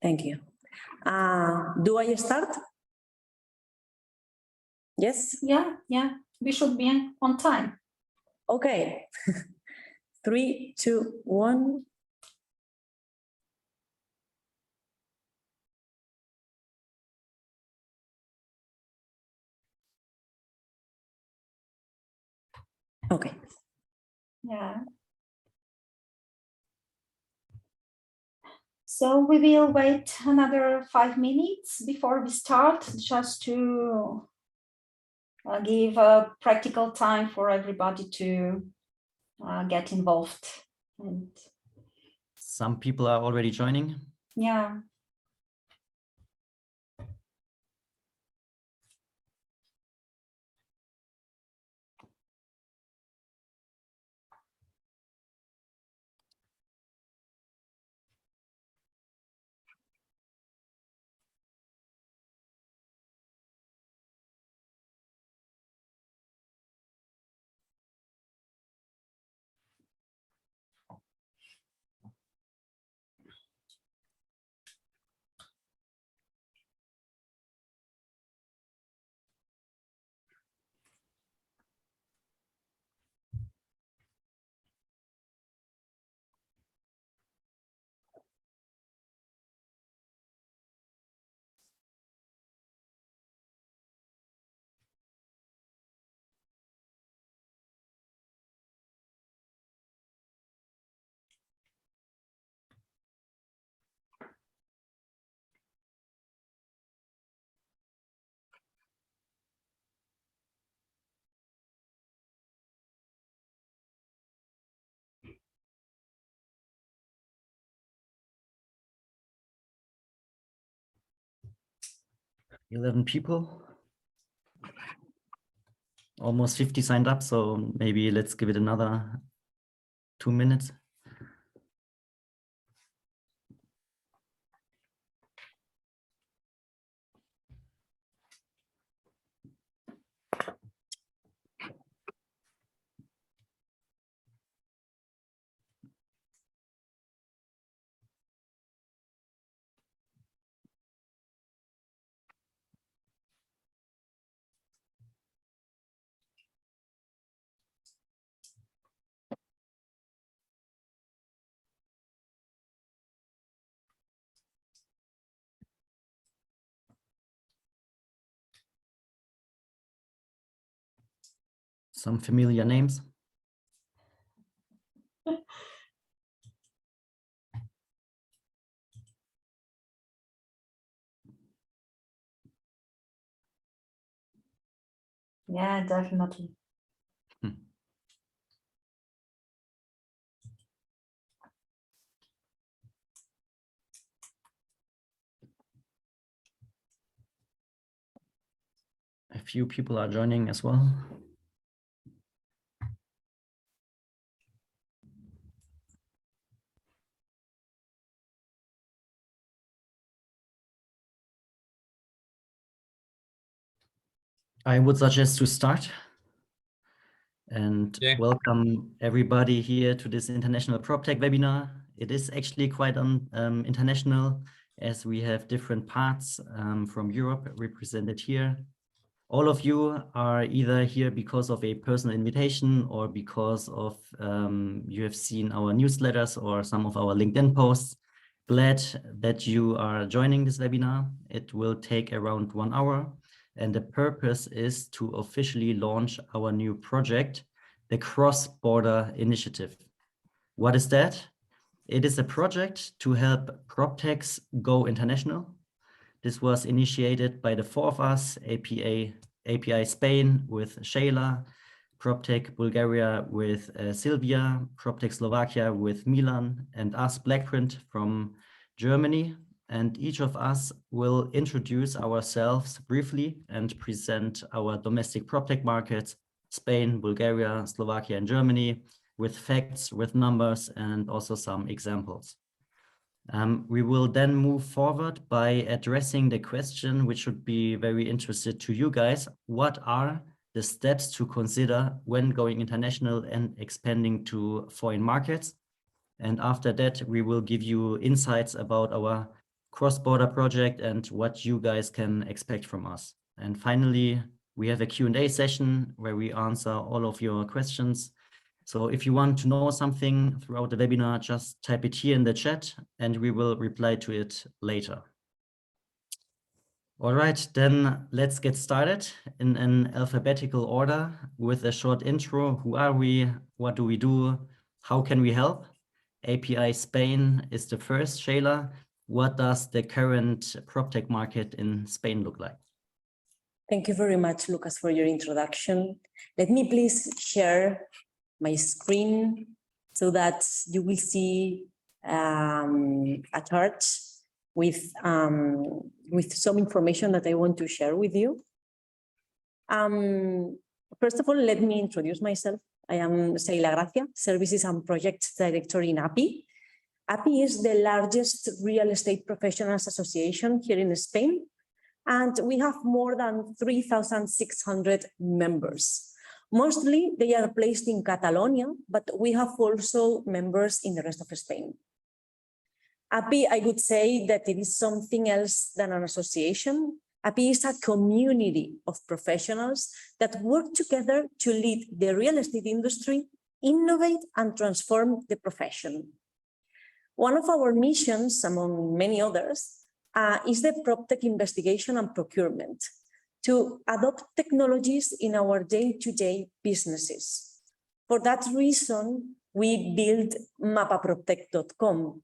Thank you. Do I start? Yes? Yeah. We should be on time. Okay. 3, 2, 1. Okay. Yeah. So we will wait another 5 minutes before we start, just to give a practical time for everybody to get involved. And some people are already joining. yeah. $11 people. Almost 50 signed up, so maybe let's give it another 2 minutes. Some familiar names. Yeah, definitely. A few people are joining as well. I would suggest to start and welcome everybody here to this International PropTech webinar. It is actually quite international, as we have different parts from Europe represented here. All of you are either here because of a personal invitation or because of you have seen our newsletters or some of our LinkedIn posts. Glad that you are joining this webinar. It will take around 1 hour. And the purpose is to officially launch our new project, the CrossBorder initiative. What is that? It is a project to help PropTechs go international. This was initiated by the 4 of us, API Spain with Shayla, PropTech Bulgaria with Sylvia, PropTech Slovakia with Milan, and us, Blackprint from Germany. And each of us will introduce ourselves briefly and present our domestic PropTech markets, Spain, Bulgaria, Slovakia, and Germany, with facts, with numbers, and also some examples. We will then move forward by addressing the question, which should be very interested to you guys. What are the steps to consider when going international and expanding to foreign markets? And after that, we will give you insights about our CrossBorder project and what you guys can expect from us. And finally, we have a Q&A session where we answer all of your questions. So if you want to know something throughout the webinar, just type it here in the chat and we will reply to it later. All right, then let's get started in an alphabetical order with a short intro. Who are we? What do we do? How can we help? API Spain is the first. Shayla, what does the current PropTech market in Spain look like? Thank you very much, Lucas, for your introduction. Let me please share my screen so that you will see a chart with some information that I want to share with you. First of all, let me introduce myself. I am Shayla Gracia, Services and Projects Director in API. API is the largest real estate professionals association here in Spain, and we have more than 3,600 members. Mostly they are placed in Catalonia, but we have also members in the rest of Spain. API, I would say that it is something else than an association. API is a community of professionals that work together to lead the real estate industry, innovate and transform the profession. One of our missions, among many others, is the PropTech investigation and procurement, to adopt technologies in our day-to-day businesses. For that reason, we built mapaproptech.com.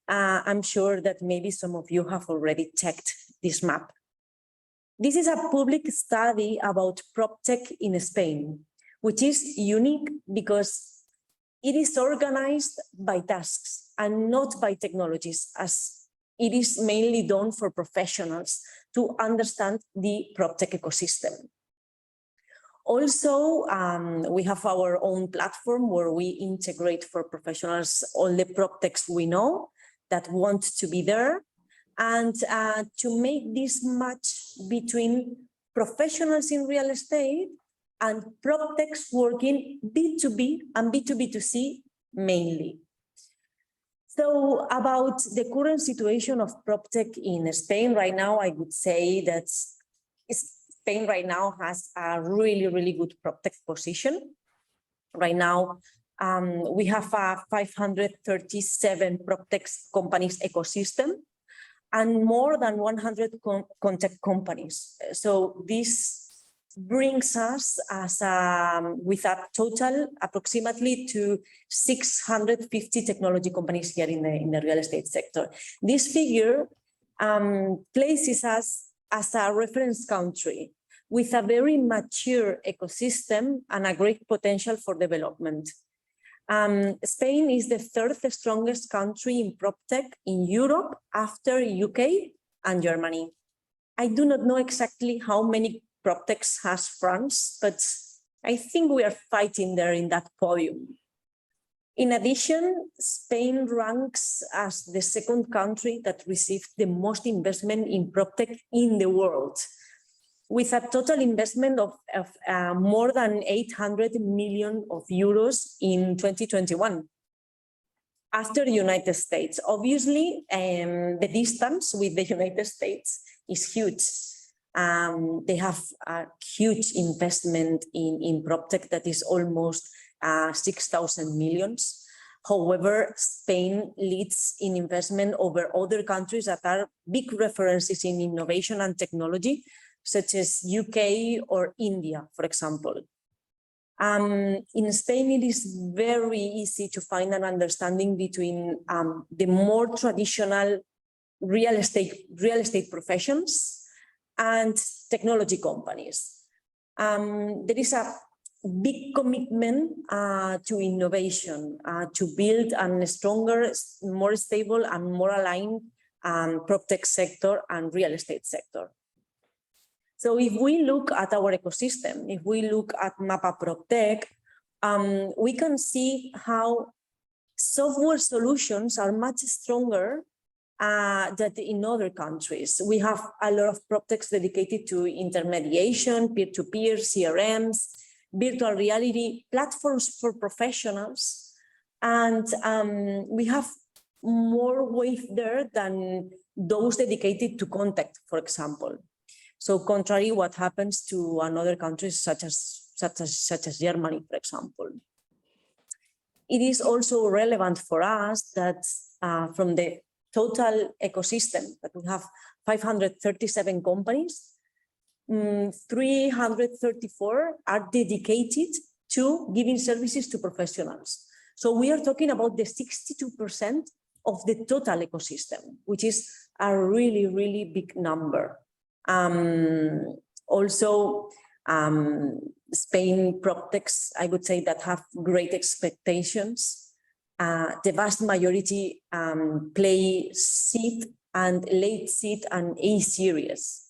I'm sure that maybe some of you have already checked this map. This is a public study about PropTech in Spain, which is unique because it is organized by tasks and not by technologies, as it is mainly done for professionals to understand the PropTech ecosystem. Also, we have our own platform where we integrate for professionals all the PropTechs we know that want to be there, and to make this match between professionals in real estate and PropTechs working B2B and B2B2C mainly. So about the current situation of PropTech in Spain right now, I would say that Spain right now has a really, really good PropTech position. Right now, we have a 537 PropTech companies ecosystem and more than 100 contact companies. So this brings us as with a total approximately to 650 technology companies here in the real estate sector. This figure places us as a reference country with a very mature ecosystem and a great potential for development. Spain is the third strongest country in PropTech in Europe after UK and Germany. I do not know exactly how many PropTechs has France, but I think we are fighting there in that podium. In addition, Spain ranks as the second country that received the most investment in PropTech in the world, with a total investment of more than 800 million euros in 2021. After the United States, obviously, the distance with the United States is huge. They have a huge investment in PropTech that is almost 6,000 millions. However, Spain leads in investment over other countries that are big references in innovation and technology, such as UK or India, for example. In Spain, it is very easy to find an understanding between the more traditional real estate professions and technology companies. There is a big commitment to innovation, to build a stronger, more stable and more aligned PropTech sector and real estate sector. So if we look at our ecosystem, if we look at Mapa PropTech, we can see how software solutions are much stronger than in other countries. We have a lot of PropTechs dedicated to intermediation, peer-to-peer, CRMs, virtual reality, platforms for professionals. And we have more weight there than those dedicated to contact, for example. So contrary what happens to another countries such as Germany, for example. It is also relevant for us that from the total ecosystem that we have 537 companies, 334 are dedicated to giving services to professionals. So we are talking about the 62% of the total ecosystem, which is a really, really big number. Also, Spain PropTechs, I would say, that have great expectations. The vast majority play seed and late seed and A series.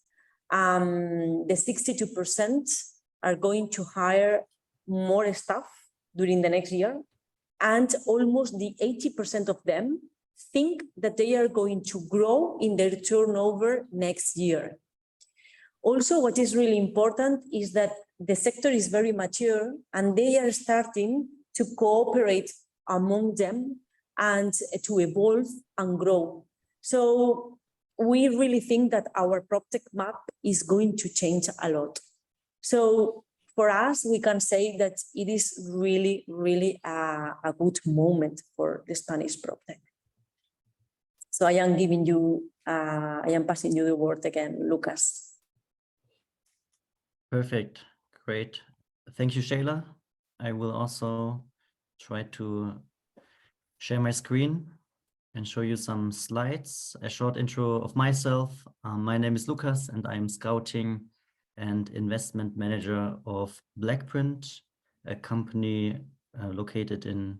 The 62% are going to hire more staff during the next year, and almost the 80% of them think that they are going to grow in their turnover next year. Also, what is really important is that the sector is very mature and they are starting to cooperate among them and to evolve and grow. So we really think that our PropTech map is going to change a lot. So for us, we can say that it is really, really a good moment for the Spanish PropTech. So I am passing you the word again, Lucas. Perfect, great. Thank you, Shayla. I will also try to share my screen and show you some slides. A short intro of myself. My name is Lucas and I'm scouting and investment manager of Blackprint, a company located in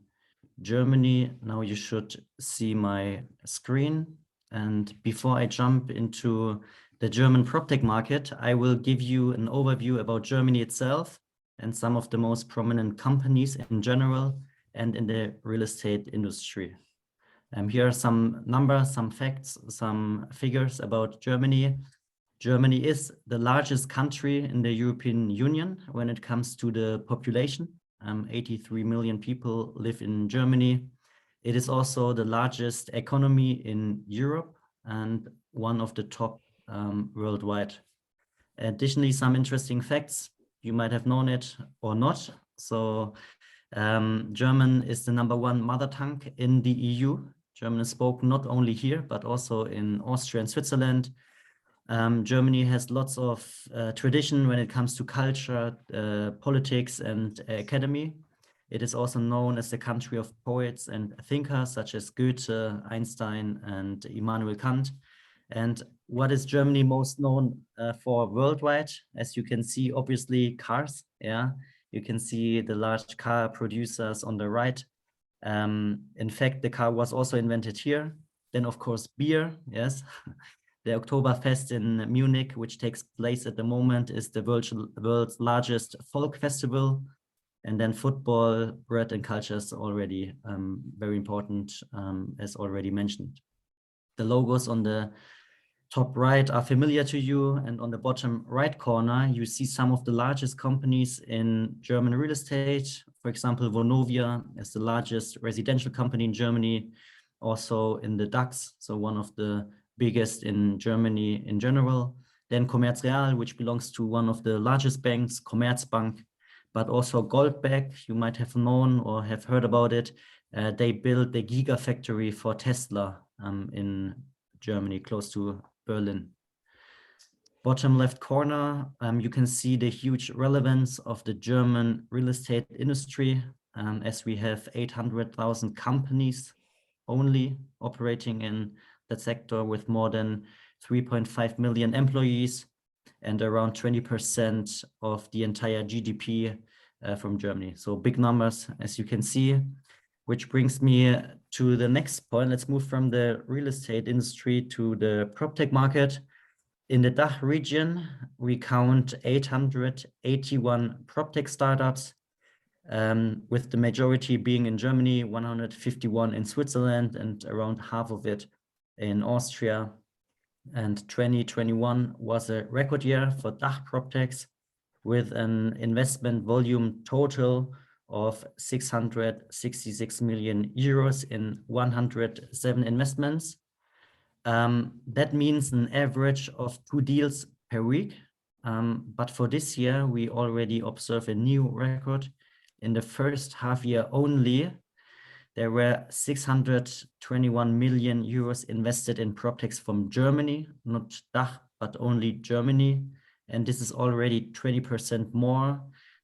Germany. Now you should see my screen. And before I jump into the German PropTech market, I will give you an overview about Germany itself and some of the most prominent companies in general and in the real estate industry. Here are some numbers, some facts, some figures about Germany. Germany is the largest country in the European Union when it comes to the population. 83 million people live in Germany. It is also the largest economy in Europe and one of the top worldwide. Additionally, some interesting facts. You might have known it or not. So German is the #1 mother tongue in the EU. German is spoken not only here, but also in Austria and Switzerland. Germany has lots of tradition when it comes to culture, politics, and academy. It is also known as the country of poets and thinkers such as Goethe, Einstein, and Immanuel Kant. And what is Germany most known for worldwide? As you can see, obviously cars. Yeah, you can see the large car producers on the right. In fact, the car was also invented here. Then, of course, beer. Yes. The Oktoberfest in Munich, which takes place at the moment, is the world's largest folk festival. And then football, bread, and culture is already very important, as already mentioned. The logos on the top right are familiar to you, and on the bottom right corner, you see some of the largest companies in German real estate. For example, Vonovia is the largest residential company in Germany, also in the DAX, so one of the biggest in Germany in general. Then Commerzreal, which belongs to one of the largest banks, Commerzbank, but also Goldbeck, you might have known or have heard about it. They built the Gigafactory for Tesla in Germany, close to Berlin. Bottom left corner, you can see the huge relevance of the German real estate industry, as we have 800,000 companies only operating in that sector with more than 3.5 million employees and around 20% of the entire GDP from Germany. So big numbers, as you can see, which brings me to the next point. Let's move from the real estate industry to the PropTech market. In the DACH region, we count 881 PropTech startups, with the majority being in Germany, 151 in Switzerland, and around half of it in Austria. And 2021 was a record year for DACH PropTechs with an investment volume total of 666 million euros in 107 investments. That means an average of 2 deals per week. But for this year, we already observe a new record. In the first half year only, there were 621 million euros invested in PropTechs from Germany, not DACH, but only Germany. And this is already 20% more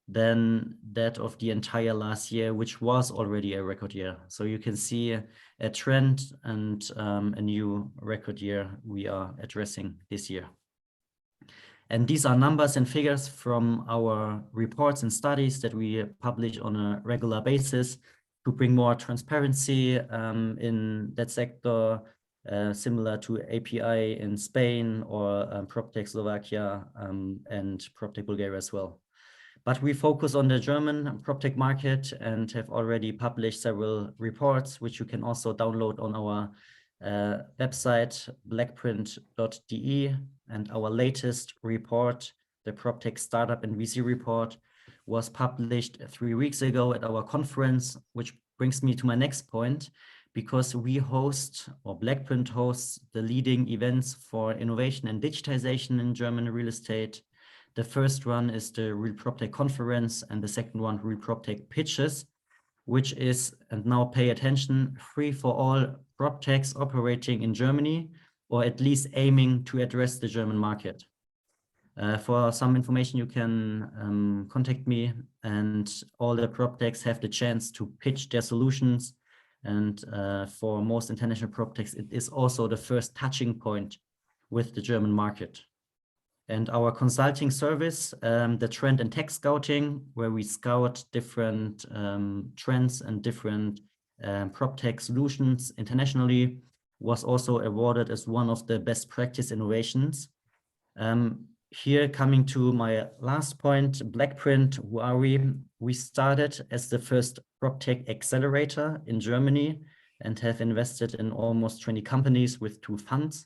than that of the entire last year, which was already a record year. So you can see a trend and a new record year we are addressing this year. And these are numbers and figures from our reports and studies that we publish on a regular basis to bring more transparency in that sector, similar to API in Spain or PropTech Slovakia and PropTech Bulgaria as well. But we focus on the German PropTech market and have already published several reports, which you can also download on our website, blackprint.de. And our latest report, the PropTech Startup and VC report, was published 3 weeks ago at our conference, which brings me to my next point, because we host, or Blackprint hosts, the leading events for innovation and digitization in German real estate. The first one is the Real PropTech Conference, and the second one, Real PropTech Pitches, which is, and now pay attention, free for all PropTechs operating in Germany, or at least aiming to address the German market. For some information, you can contact me, and all the PropTechs have the chance to pitch their solutions. And for most international PropTechs, it is also the first touching point with the German market. And our consulting service, the Trend and Tech Scouting, where we scout different trends and different PropTech solutions internationally, was also awarded as one of the best practice innovations. Here, coming to my last point, Blackprint, who are we? We started as the first PropTech accelerator in Germany and have invested in almost 20 companies with 2 funds.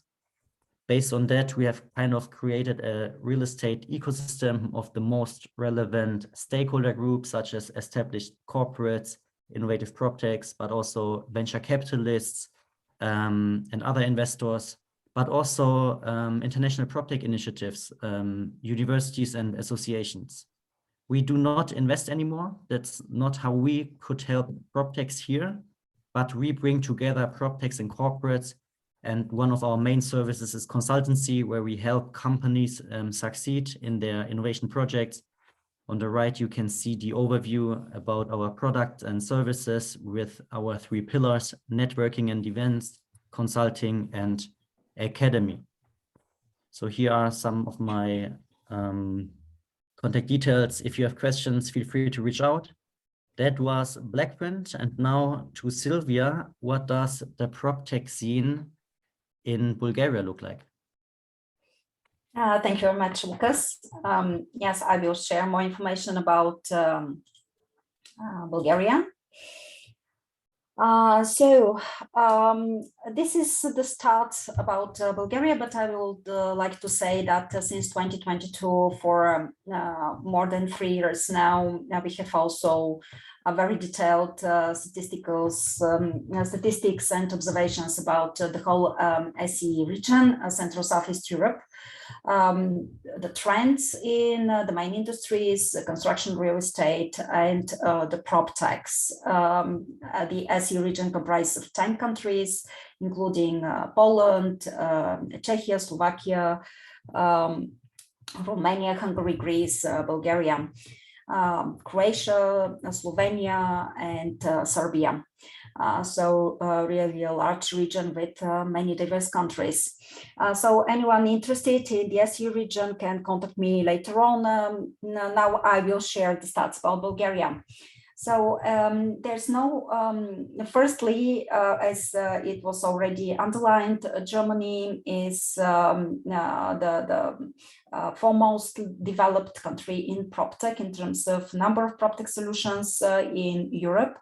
Based on that, we have kind of created a real estate ecosystem of the most relevant stakeholder groups, such as established corporates, innovative PropTechs, but also venture capitalists and other investors, but also international PropTech initiatives, universities and associations. We do not invest anymore. That's not how we could help PropTechs here, but we bring together PropTechs and corporates. And one of our main services is consultancy, where we help companies succeed in their innovation projects. On the right, you can see the overview about our products and services with our 3 pillars: networking and events, consulting, and academy. So here are some of my contact details. If you have questions, feel free to reach out. That was Blackprint. And now to Sylvia, what does the PropTech scene in Bulgaria look like? Thank you very much, Lucas. Yes, I will share more information about Bulgaria. This is the start about Bulgaria, but I would like to say that since 2022, for more than 3 years now, we have also a very detailed statistics and observations about the whole SE region, Central Southeast Europe. The trends in the main industries, construction, real estate, and the PropTechs. The SE region comprises of 10 countries, including Poland, Czechia, Slovakia, Romania, Hungary, Greece, Bulgaria, Croatia, Slovenia, and Serbia. So really a large region with many diverse countries. So anyone interested in the SE region can contact me later on. Now I will share the stats about Bulgaria. So there's no, firstly, as it was already underlined, Germany is the foremost developed country in PropTech in terms of number of PropTech solutions in Europe.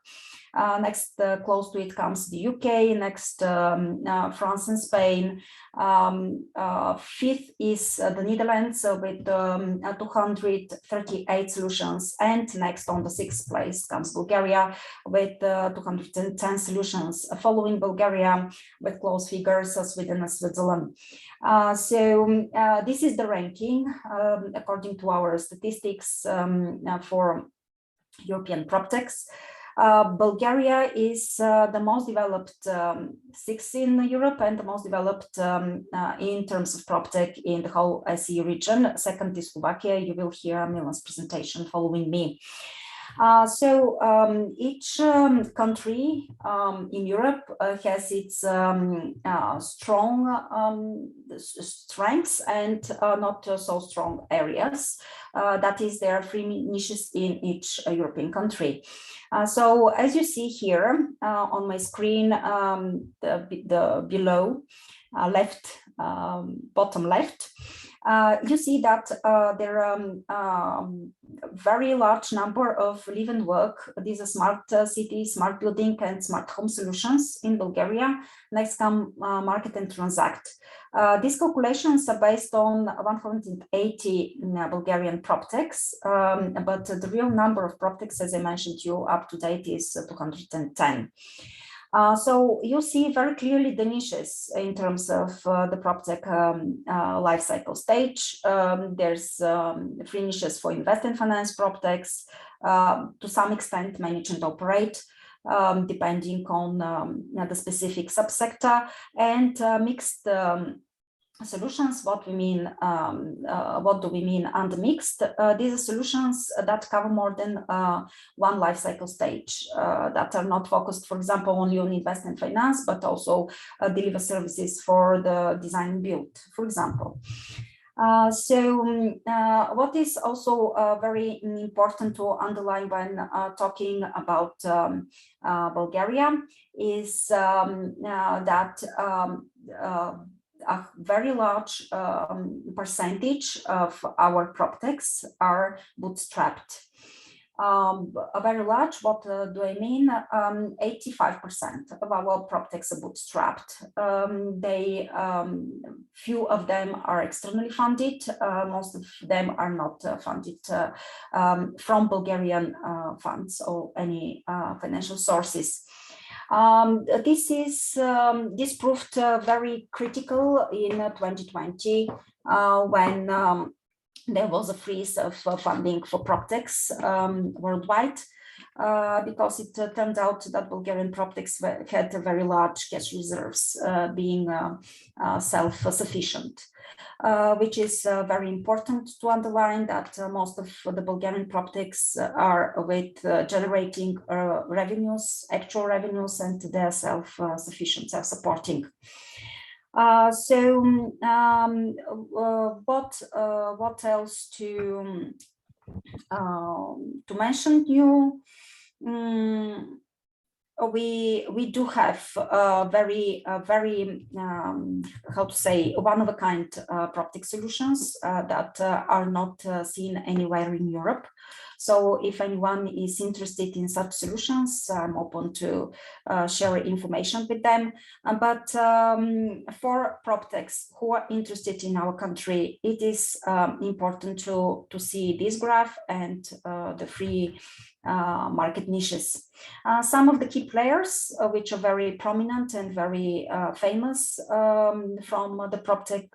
Next, close to it comes the UK, next France and Spain. Fifth is the Netherlands with 238 solutions, and next on the sixth place comes Bulgaria with 210 solutions, following Bulgaria with close figures Sweden and Switzerland. This is the ranking according to our statistics for European PropTechs. Bulgaria is the most developed sixth in Europe and the most developed in terms of PropTech in the whole SE region. Second is Slovakia. You will hear Milan's presentation following me. Each country in Europe has its strong strengths and not so strong areas. That is, there are three niches in each European country. So as you see here on my screen, the below left, bottom left, you see that there are very large number of live and work. These are smart city, smart building and smart home solutions in Bulgaria. Next come market and transact. These calculations are based on 180 Bulgarian PropTechs, but the real number of PropTechs, as I mentioned to you, up to date is 210. So you see very clearly the niches in terms of the PropTech life cycle stage. There's three niches for invest and finance PropTechs, to some extent manage and operate, depending on the specific subsector, and mixed solutions. What do we mean under mixed? These are solutions that cover more than one life cycle stage, that are not focused, for example, only on invest and finance, but also deliver services for the design and build, for example. What is also very important to underline when talking about Bulgaria is that a very large percentage of our PropTechs are bootstrapped. A very large, what do I mean? 85% of our PropTechs are bootstrapped. Few of them are externally funded. Most of them are not funded from Bulgarian funds or any financial sources. This proved very critical in 2020 when there was a freeze of funding for PropTechs worldwide, because it turned out that Bulgarian PropTechs had very large cash reserves, being self-sufficient. Which is very important to underline, that most of the Bulgarian PropTechs are with generating revenues, actual revenues, and they're self-sufficient, self-supporting. What else to mention new? We do have very how to say, one-of-a-kind PropTech solutions that are not seen anywhere in Europe. So if anyone is interested in such solutions, I'm open to share information with them. But for PropTechs who are interested in our country, it is important to see this graph and the three market niches. Some of the key players, which are very prominent and very famous from the PropTech,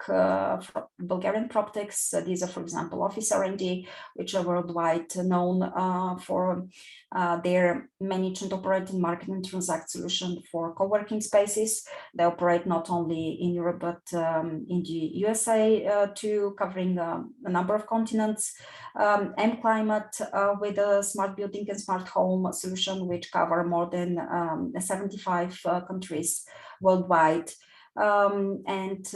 Bulgarian PropTechs. These are, for example, Office R&D, which are worldwide known for their manage and operate and market and transact solution for co-working spaces. They operate not only in Europe, but in the USA too, covering a number of continents. M-Climate with a smart building and smart home solution, which cover more than 75 countries worldwide, and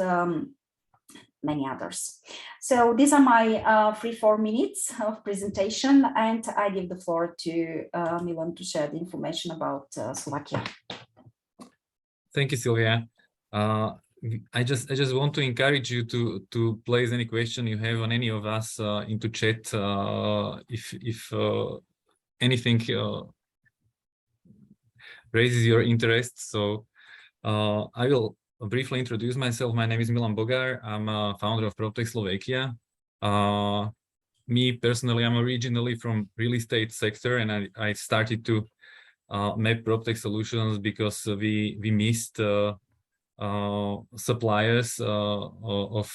many others. So these are my 3-4 minutes of presentation, and I give the floor to Milan to share the information about Slovakia. Thank you, Sylvia. I just want to encourage you to place any question you have on any of us into chat if anything raises your interest. So I will briefly introduce myself. My name is Milan Bogar. I'm a founder of PropTech Slovakia. Me personally, I'm originally from real estate sector, and I started to map PropTech solutions because we missed suppliers of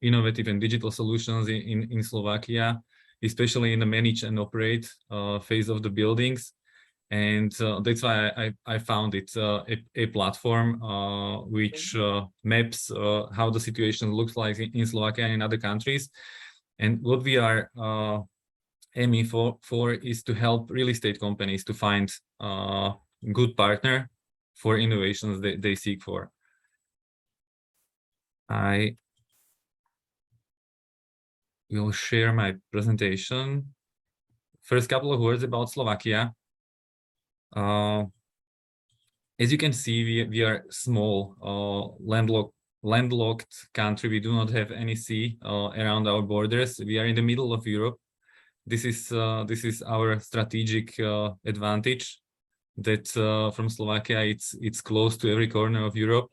innovative and digital solutions in Slovakia, especially in the manage and operate phase of the buildings. And that's why I found it a platform which maps how the situation looks like in Slovakia and in other countries. And what we are aiming for is to help real estate companies to find a good partner for innovations they seek for. I will share my presentation. First couple of words about Slovakia. As you can see, we are small, landlocked country. We do not have any sea around our borders. We are in the middle of Europe. This is our strategic advantage, that from Slovakia it's close to every corner of Europe,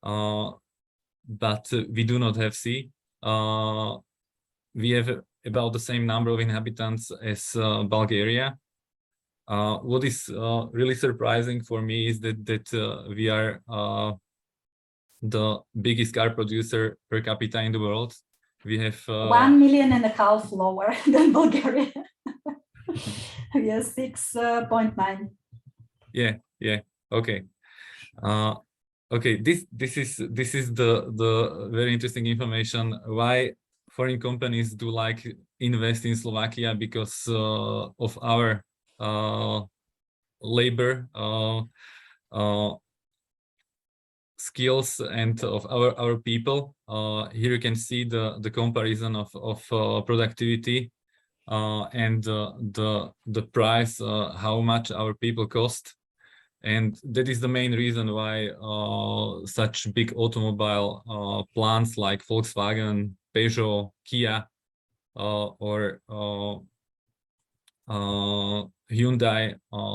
but we do not have sea. We have about the same number of inhabitants as Bulgaria. What is really surprising for me is that we are the biggest car producer per capita in the world. We have 1.5 million lower than Bulgaria. We have 6.9. Yeah. Okay. Okay. This is the very interesting information. Why foreign companies do like invest in Slovakia, because of our labor skills and of our people. Here you can see the comparison of productivity and the price, how much our people cost. And that is the main reason why such big automobile plants like Volkswagen, Peugeot, Kia, or Hyundai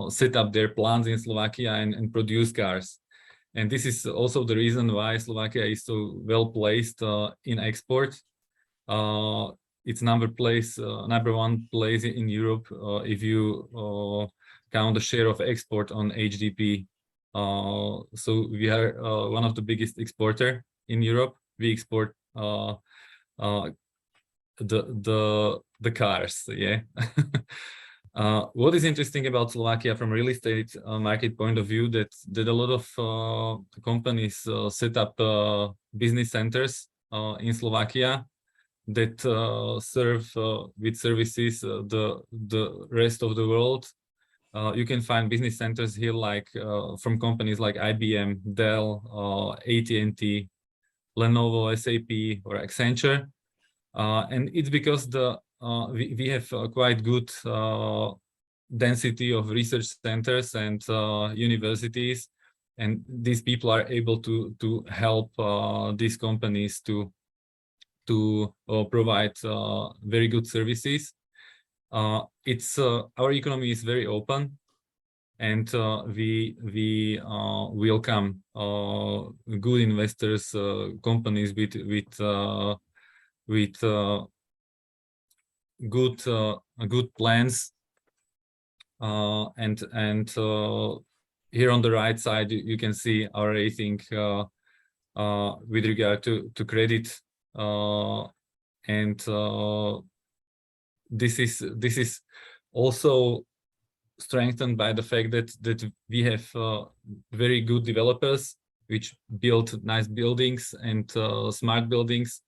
set up their plants in Slovakia and produce cars. And this is also the reason why Slovakia is so well placed in export. It's number one place in Europe if you count the share of export on HDP. So we are one of the biggest exporter in Europe. We export the cars, yeah. What is interesting about Slovakia from real estate market point of view, that a lot of companies set up business centers in Slovakia that serve with services the rest of the world. You can find business centers here like from companies like IBM, Dell, AT&T, Lenovo, SAP, or Accenture. And it's because we have quite good density of research centers and universities, and these people are able to help these companies to provide very good services. Our economy is very open, and we welcome good investors, companies with good plans, and here on the right side you can see our rating with regard to credit, and this is also strengthened by the fact that we have very good developers which build nice buildings and smart buildings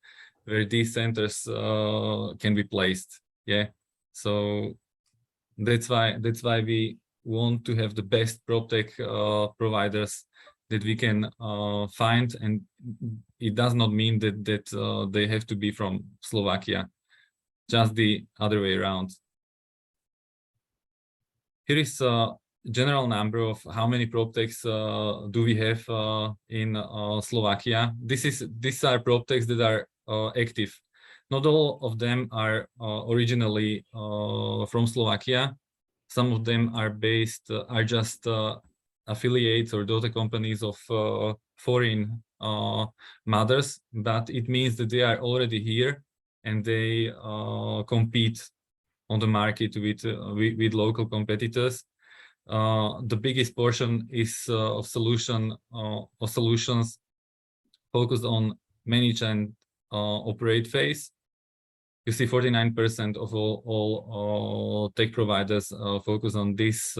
where these centers can be placed. Yeah, so that's why we want to have the best PropTech providers that we can find, and it does not mean that they have to be from Slovakia, just the other way around. Here is general number of how many PropTechs do we have in Slovakia. These are PropTechs that are active. Not all of them are originally from Slovakia. Some of them are based, are just affiliates or daughter companies of foreign mothers, but it means that they are already here and they compete on the market with local competitors. The biggest portion is of solutions focused on manage and operate phase. You see 49% of all tech providers focus on this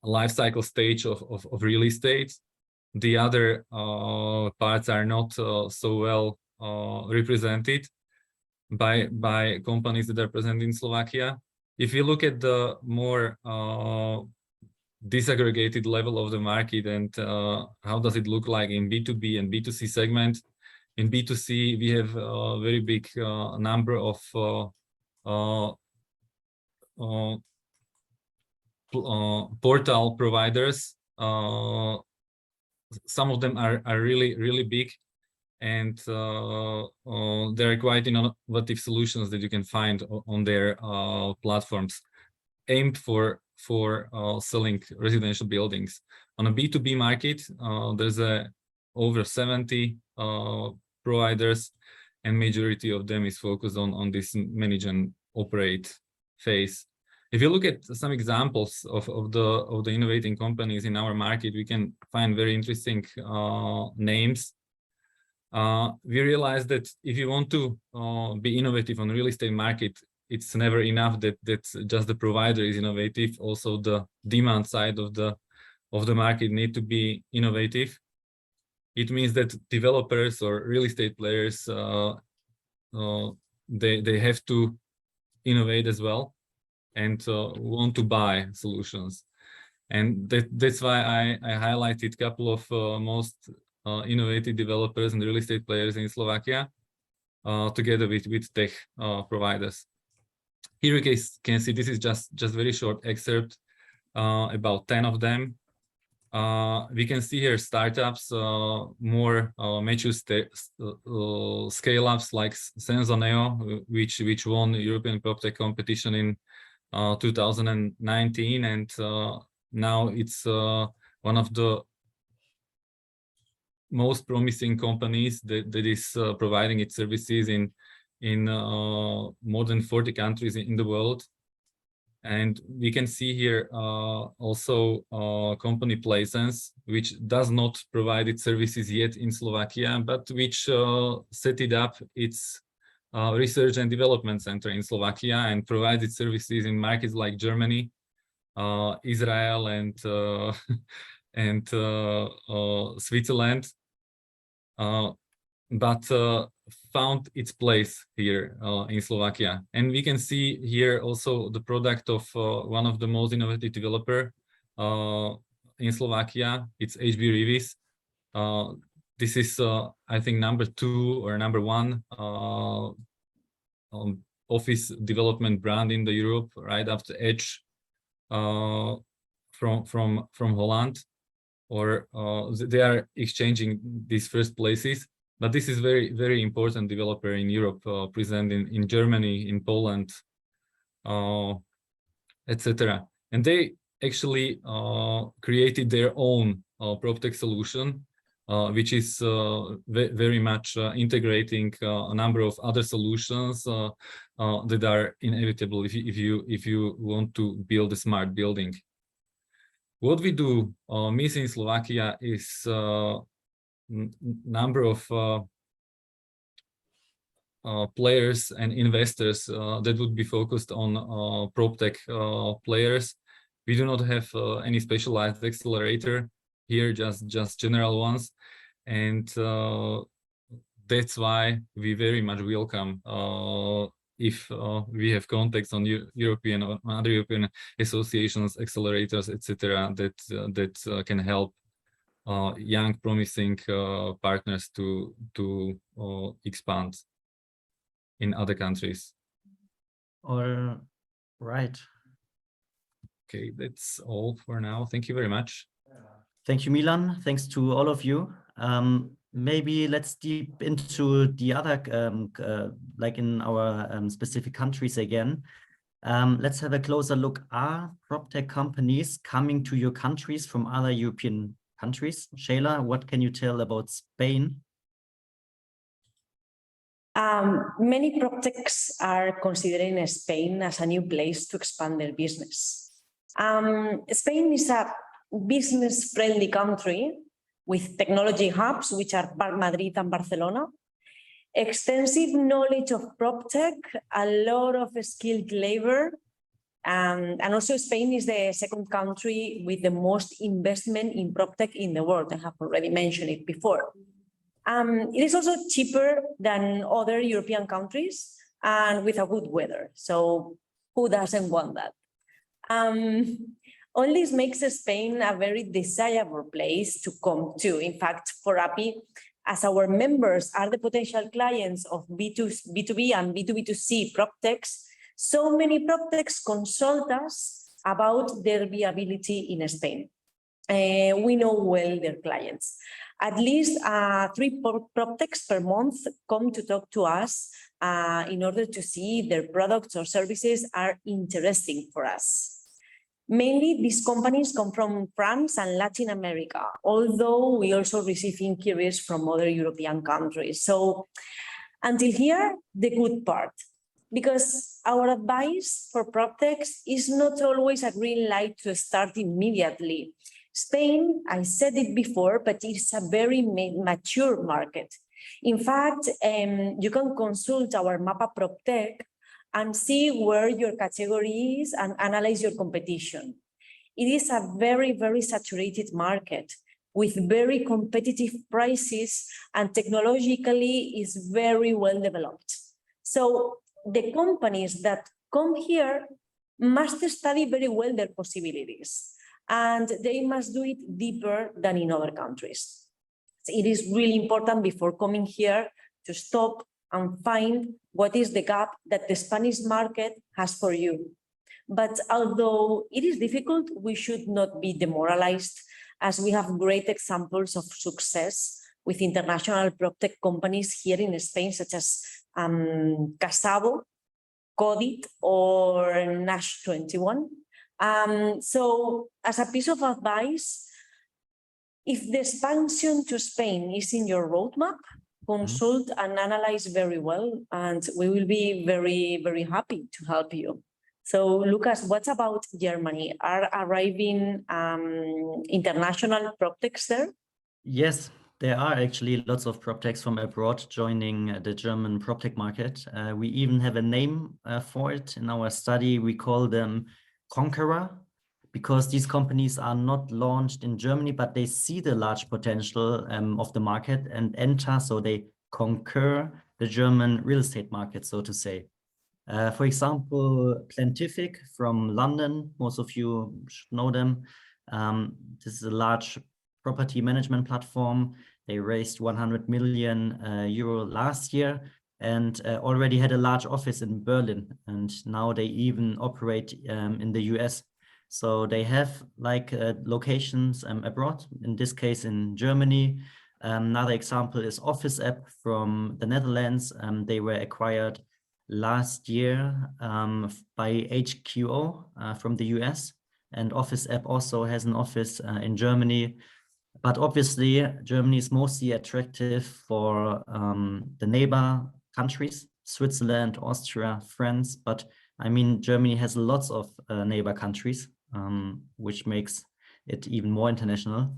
life cycle stage of real estate. The other parts are not so well represented by companies that are present in Slovakia. If you look at the more disaggregated level of the market and how does it look like in B2B and B2C segment, in B2C we have a very big number of portal providers. Some of them are really big, and there are quite innovative solutions that you can find on their platforms aimed for selling residential buildings. On a B2B market, there's over 70 providers, and majority of them is focused on this manage and operate phase. If you look at some examples of the innovating companies in our market, we can find very interesting names. We realize that if you want to be innovative on the real estate market, it's never enough that just the provider is innovative. Also, the demand side of the market need to be innovative. It means that developers or real estate players they have to innovate as well and want to buy solutions. And that's why I highlighted a couple of most innovative developers and real estate players in Slovakia together with tech providers. Here you can see this is just very short excerpt about 10 of them. We can see here startups, more mature scale-ups like Sensoneo, which won the European PropTech competition in 2019, and now it's one of the most promising companies that is providing its services in more than 40 countries in the world. And we can see here also company Plaisance, which does not provide its services yet in Slovakia, but which set it up its research and development center in Slovakia and provides its services in markets like Germany, Israel, and Switzerland, but found its place here in Slovakia. And we can see here also the product of one of the most innovative developer in Slovakia. It's HB Revis. This is, I think, number 2 or number 1 office development brand in the Europe, right after Edge from Holland. Or they are exchanging these first places. But this is very important developer in Europe, present in Germany, in Poland, etc. And they actually created their own PropTech solution, which is very much integrating a number of other solutions that are inevitable if you want to build a smart building. What we do missing in Slovakia is number of players and investors that would be focused on PropTech players. We do not have any specialized accelerator here, just general ones, and that's why we very much welcome if we have contacts on European or other European associations, accelerators, etc., that can help young promising partners to expand in other countries. All right. Okay, that's all for now. Thank you very much. Thank you, Milan. Thanks to all of you. Maybe let's deep into the other, like in our specific countries again. Let's have a closer look. Are PropTech companies coming to your countries from other European countries? Shayla, what can you tell about Spain? Many PropTechs are considering Spain as a new place to expand their business. Spain is a business-friendly country with technology hubs, which are Madrid and Barcelona, extensive knowledge of PropTech, a lot of skilled labor, and also Spain is the second country with the most investment in PropTech in the world. I have already mentioned it before. It is also cheaper than other European countries and with a good weather. So who doesn't want that? All this makes Spain a very desirable place to come to. In fact, for API, as our members are the potential clients of B2B and B2B2C PropTechs, so many PropTechs consult us about their viability in Spain. We know well their clients. At least 3 PropTechs per month come to talk to us in order to see if their products or services are interesting for us. Mainly, these companies come from France and Latin America, although we also receive inquiries from other European countries. So until here, the good part, because our advice for PropTechs is not always a green light to start immediately. Spain, I said it before, but it's a very mature market. In fact, you can consult our Mapa PropTech and see where your category is and analyze your competition. It is a very, very saturated market with very competitive prices and technologically is very well developed. So the companies that come here must study very well their possibilities and they must do it deeper than in other countries. So it is really important before coming here to stop and find what is the gap that the Spanish market has for you. But although it is difficult, we should not be demoralized as we have great examples of success with international PropTech companies here in Spain, such as Casabo, Codit, or Nash 21. So as a piece of advice, if the expansion to Spain is in your roadmap, consult and analyze very well, and we will be very, very happy to help you. So, Lucas, what about Germany? Are arriving international PropTechs there? Yes, there are actually lots of PropTechs from abroad joining the German PropTech market. We even have a name for it in our study. We call them Conqueror, because these companies are not launched in Germany, but they see the large potential of the market and enter, so they conquer the German real estate market, so to say. For example, Plantific from London, most of you should know them. This is a large property management platform. They raised 100 million euro last year and already had a large office in Berlin. And now they even operate in the US. So they have like locations abroad, in this case in Germany. Another example is Office App from the Netherlands. They were acquired last year by HQO from the US. And Office App also has an office in Germany. But obviously, Germany is mostly attractive for the neighbor countries, Switzerland, Austria, France. But I mean, Germany has lots of neighbor countries, which makes it even more international.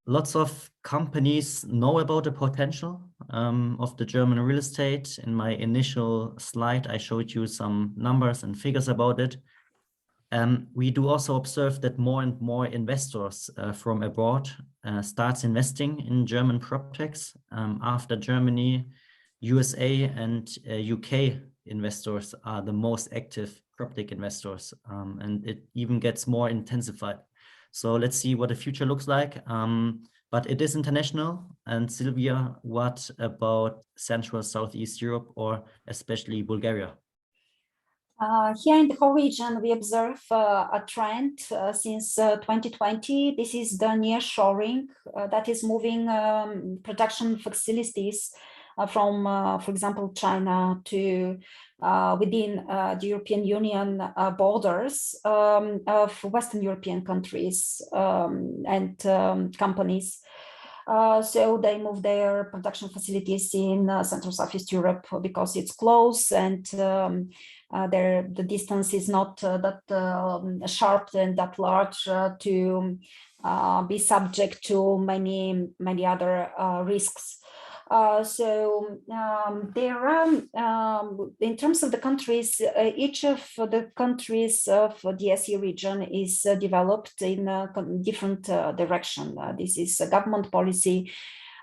Lots of companies know about the potential of the German real estate. In my initial slide, I showed you some numbers and figures about it. We do also observe that more and more investors from abroad starts investing in German PropTechs. After Germany, USA and UK investors are the most active PropTech investors, and it even gets more intensified. So let's see what the future looks like. But it is international. And Sylvia, what about Central Southeast Europe or especially Bulgaria? Here in the whole region, we observe a trend since 2020. This is the nearshoring that is moving production facilities from, for example, China to within the European Union borders of Western European countries and companies. So they move their production facilities in Central Southeast Europe because it's close and the distance is not that sharp and that large to be subject to many other risks. So there are, in terms of the countries, each of the countries of the SE region is developed in a different direction. This is a government policy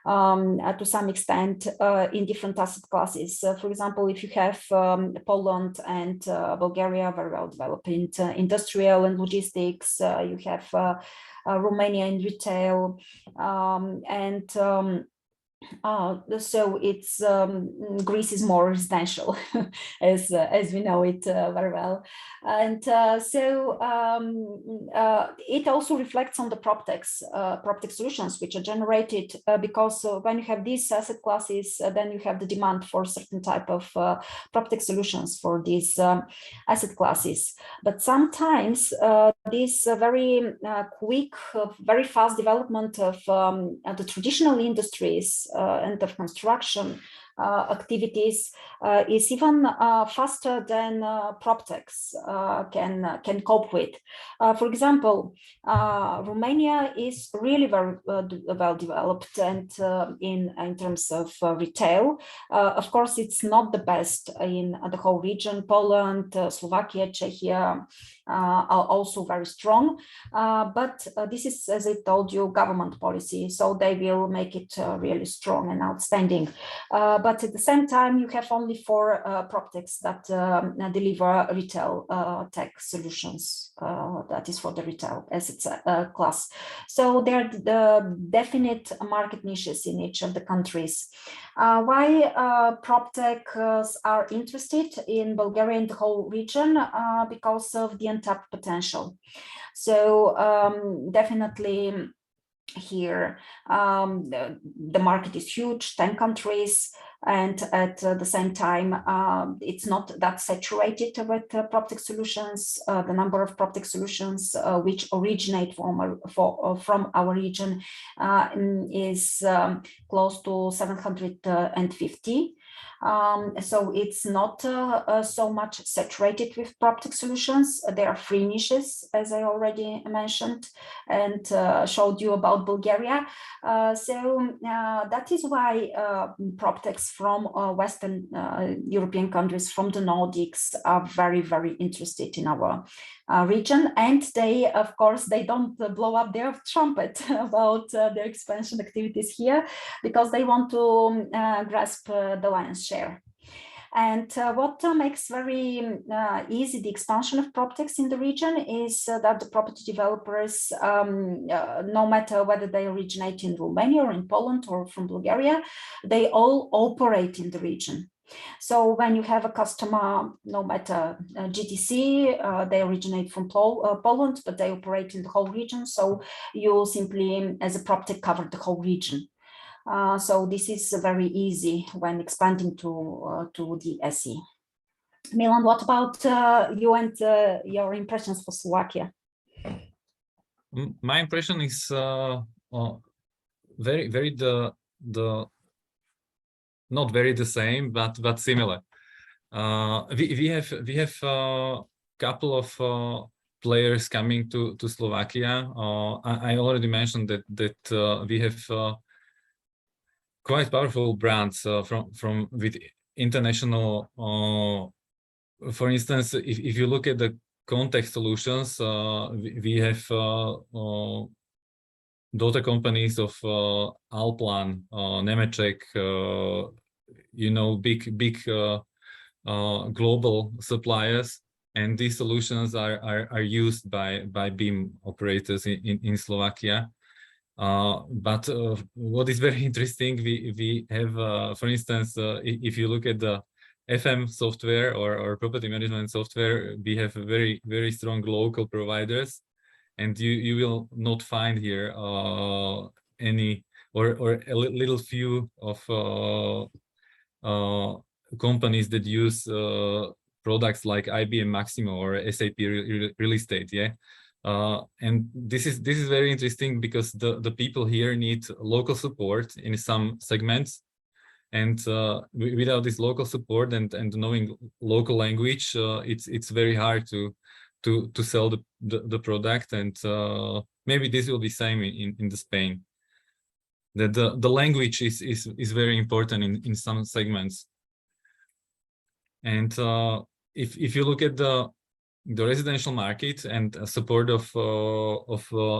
to some extent in different asset classes. For example, if you have Poland and Bulgaria, very well developed in industrial and logistics, you have Romania in retail, and so it's Greece is more residential, as we know it very well, and so it also reflects on the PropTech solutions which are generated because when you have these asset classes, then you have the demand for certain type of PropTech solutions for these asset classes. But sometimes this very quick, very fast development of the traditional industries and of construction activities is even faster than PropTechs can cope with. For example, Romania is really very well developed and in terms of retail. Of course, it's not the best in the whole region. Poland, Slovakia, Czechia are also very strong, but this is, as I told you, government policy, so they will make it really strong and outstanding. But at the same time, you have only 4 PropTechs that deliver retail tech solutions. That is for the retail assets class. So there are the definite market niches in each of the countries. Why PropTechs are interested in Bulgaria and the whole region? Because of the untapped potential. So definitely here the market is huge, 10 countries, and at the same time it's not that saturated with PropTech solutions. The number of PropTech solutions which originate from our region is close to 750. So it's not so much saturated with PropTech solutions. There are 3 niches, as I already mentioned, and showed you about Bulgaria. So that is why PropTechs from Western European countries, from the Nordics, are very, very interested in our region. And they, of course, they don't blow up their trumpet about their expansion activities here, because they want to grasp the lion's share. And what makes very easy the expansion of PropTechs in the region is that the property developers, no matter whether they originate in Romania or in Poland or from Bulgaria, they all operate in the region. So when you have a customer, no matter GTC, they originate from Poland, but they operate in the whole region. So you simply, as a PropTech, cover the whole region. So this is very easy when expanding to the SE. Milan, what about you and your impressions for Slovakia? My impression is very not very the same, but similar. We have couple of players coming to Slovakia. I already mentioned that we have quite powerful brands from with international. For instance, if you look at the context solutions, we have daughter companies of Alplan, Nemeček, you know, big global suppliers, and these solutions are used by BIM operators in Slovakia. But what is very interesting, we have, for instance, if you look at the FM software or property management software, we have very, very strong local providers, and you will not find here any or a little few of companies that use products like IBM Maximo or SAP Real Estate. Yeah. And this is very interesting because the people here need local support in some segments, and without this local support and knowing local language, it's very hard to sell the product. And maybe this will be same in the Spain, that the language is very important in some segments. And if you look at the residential market and support of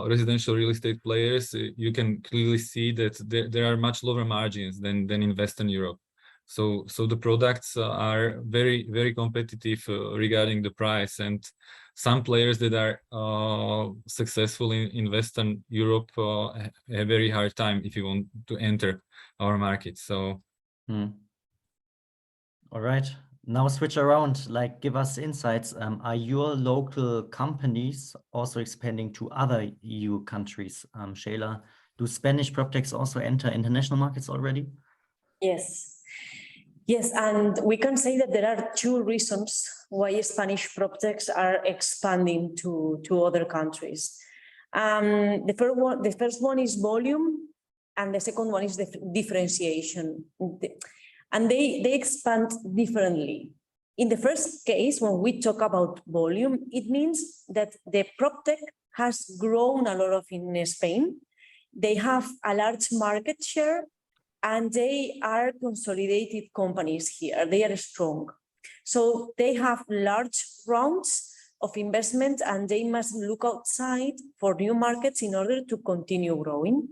residential real estate players, you can clearly see that there are much lower margins than in Western Europe. So the products are very, very competitive regarding the price, and some players that are successful in Western Europe have a very hard time if you want to enter our market. So all right. Now switch around, like give us insights. Are your local companies also expanding to other EU countries? Shayla, do Spanish PropTechs also enter international markets already? Yes. Yes, and we can say that there are two reasons why Spanish PropTechs are expanding to other countries. The first one is volume, and the second one is the differentiation. And they expand differently. In the first case, when we talk about volume, it means that the PropTech has grown a lot in Spain. They have a large market share, and they are consolidated companies here. They are strong. So they have large rounds of investment, and they must look outside for new markets in order to continue growing.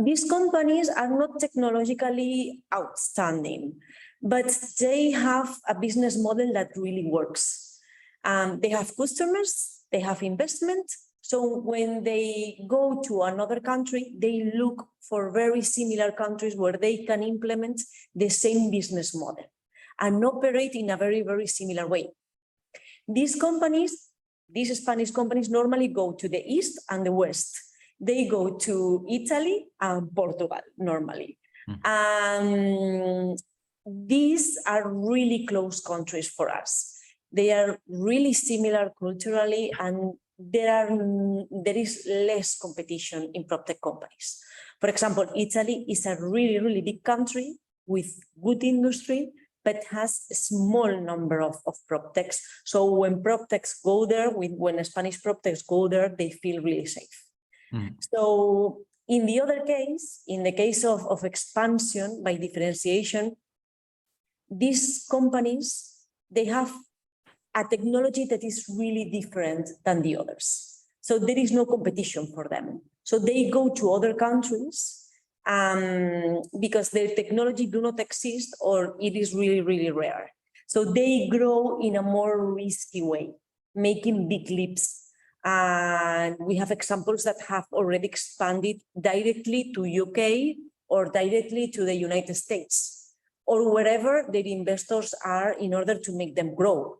These companies are not technologically outstanding, but they have a business model that really works. They have customers, they have investment. So when they go to another country, they look for very similar countries where they can implement the same business model and operate in a very, very similar way. These companies, these Spanish companies, normally go to the east and the west. They go to Italy and Portugal normally. These are really close countries for us. They are really similar culturally, and there is less competition in PropTech companies. For example, Italy is a really, really big country with good industry, but has a small number of PropTechs. So when PropTechs go there, when Spanish PropTechs go there, they feel really safe. So in the other case, in the case of expansion by differentiation, these companies, they have a technology that is really different than the others. So there is no competition for them. So they go to other countries because their technology do not exist, or it is really, really rare. So they grow in a more risky way, making big leaps. And we have examples that have already expanded directly to UK or directly to the United States or wherever their investors are in order to make them grow.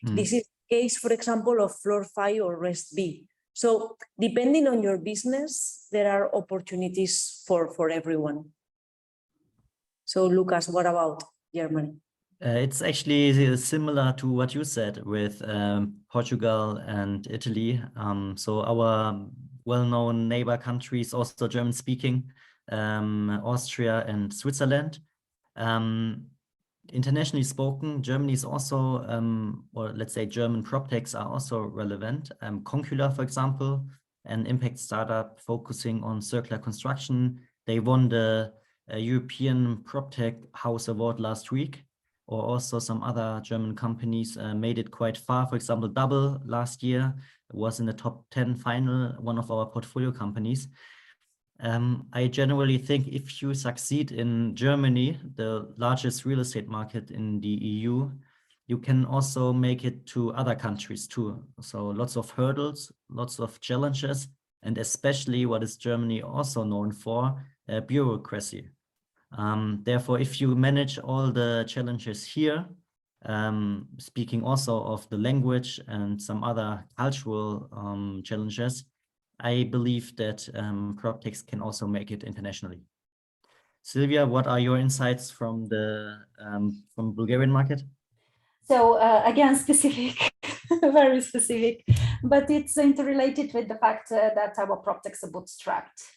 This is the case, for example, of Floor 5 or Rest B. So depending on your business, there are opportunities for everyone. So Lucas, what about Germany? It's actually similar to what you said with Portugal and Italy. So our well-known neighbor countries, also German-speaking, Austria and Switzerland. Internationally spoken, Germany is also, or let's say German PropTechs are also relevant. Concula, for example, an impact startup focusing on circular construction. They won the European PropTech House Award last week. Or also some other German companies made it quite far. For example, Double last year was in the top 10 final, one of our portfolio companies. I generally think if you succeed in Germany, the largest real estate market in the EU, you can also make it to other countries too. So lots of hurdles, lots of challenges, and especially what is Germany also known for, bureaucracy. Therefore, if you manage all the challenges here, speaking also of the language and some other cultural challenges, I believe that PropTech can also make it internationally. Sylvia, what are your insights from the Bulgarian market? So again, specific, very specific, but it's interrelated with the fact that our PropTechs are bootstrapped.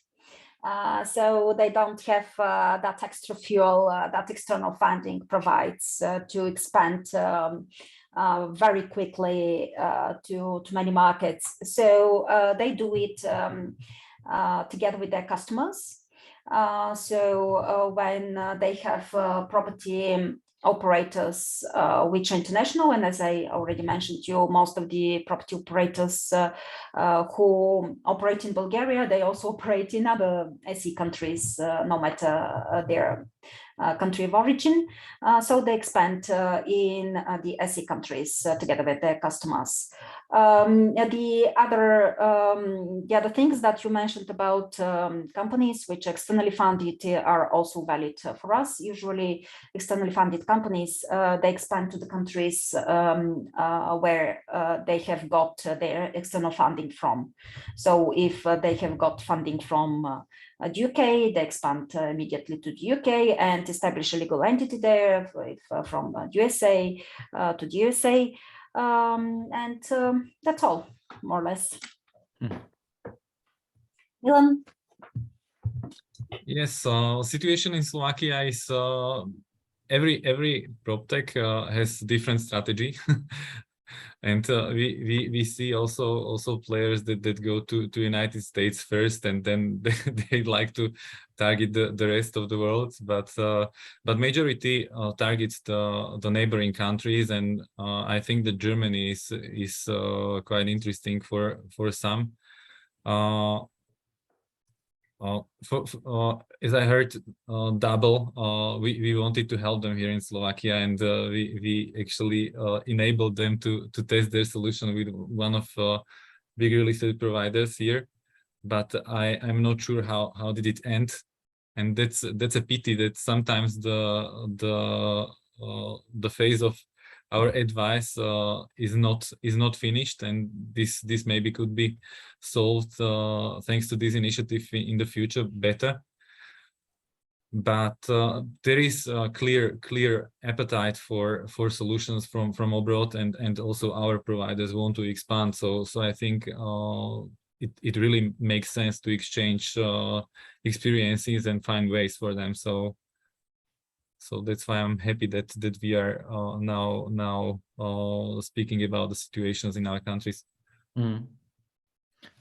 So they don't have that extra fuel that external funding provides to expand very quickly to many markets. So they do it together with their customers. So when they have property operators which are international, and as I already mentioned to you, most of the property operators who operate in Bulgaria, they also operate in other SE countries, no matter their country of origin. So they expand in the SE countries together with their customers. The other things that you mentioned about companies which are externally funded are also valid for us. Usually externally funded companies, they expand to the countries where they have got their external funding from. So if they have got funding from the UK, they expand immediately to the UK and establish a legal entity there, from USA to the USA. And that's all, more or less. Milan? Yes, situation in Slovakia is every PropTech has different strategy. And we see also players that go to United States first, and then they like to target the rest of the world. But majority targets the neighboring countries, and I think that Germany is quite interesting for some. As I heard, Double, we wanted to help them here in Slovakia, and we actually enabled them to test their solution with one of big real estate providers here. But I'm not sure how did it end, and that's a pity that sometimes the phase of our advice is not finished, and this maybe could be solved thanks to this initiative in the future better. But there is a clear appetite for solutions from abroad, and also our providers want to expand. So I think it really makes sense to exchange experiences and find ways for them. So that's why I'm happy that we are now speaking about the situations in our countries.